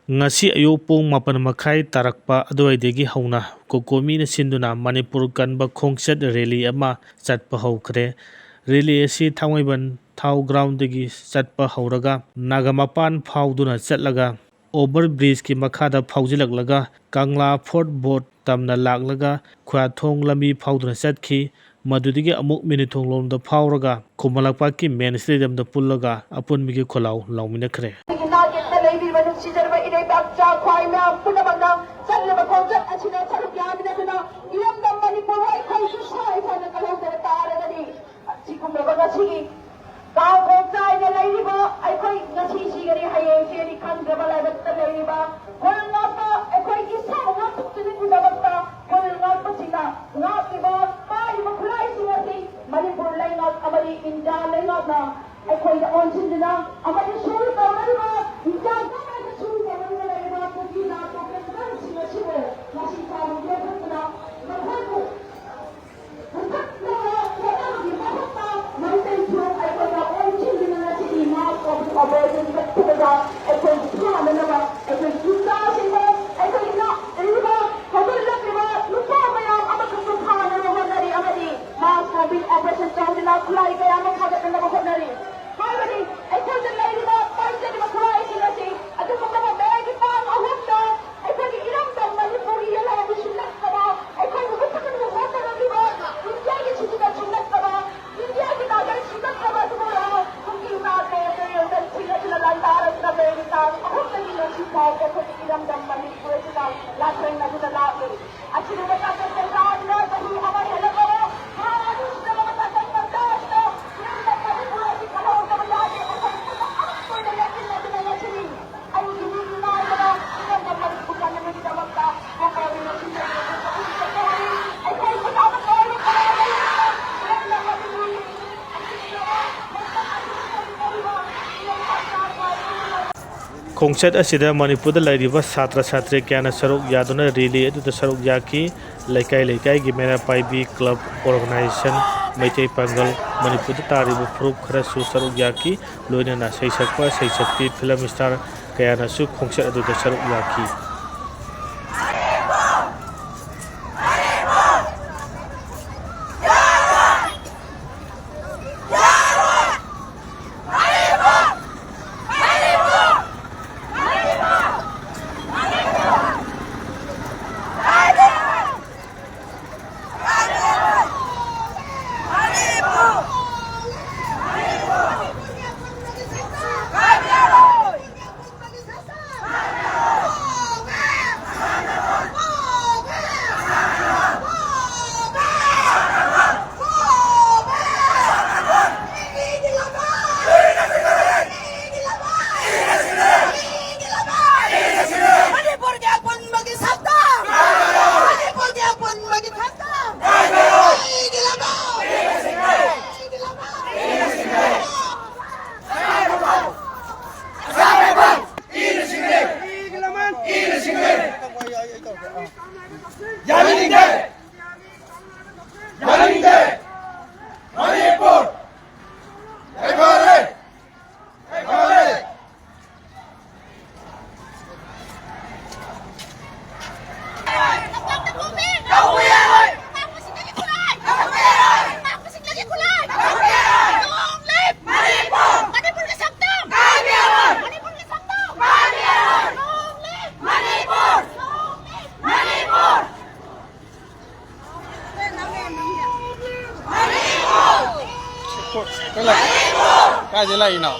Ngasi ayo pung mapan makai tarakpa adwaidegi hauna kokomi na sinduna Manipur kanba khongchat rally ama chatpa haukre rally asi thangaiban thau ground degi chatpa hauraga Nagamapan phauduna chatlaga overbridge ki makhada phaujilaklaga Kangla Fort Boat tamna laklaga Khwathong lambi phauduna chatki madudigi amuk minithong lomda phauraga Khumalakpa ki main stadium da pullaga apunmigi kholau lauminakhre Khongchat asida Manipurda lairiba satra satri kyana saruk yaduna rally aduda saruk yaki laikai gi mera paibi club organization Maitai Pangal Manipurda tariba phurup khara su saruk yaki loina na seisakpa seisakti film star kayana su khongchat aduda saruk yaki Cái gì này nào?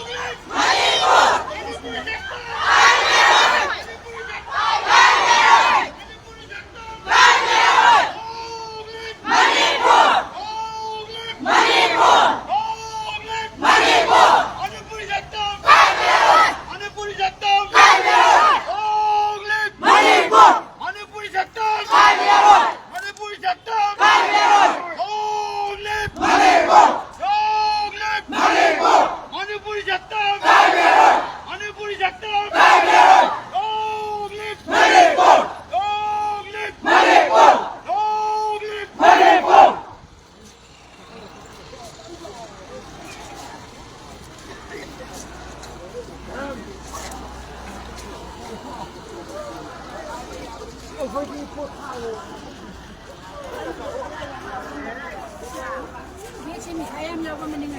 Manipur Biết xem mình thấy em đâu có mình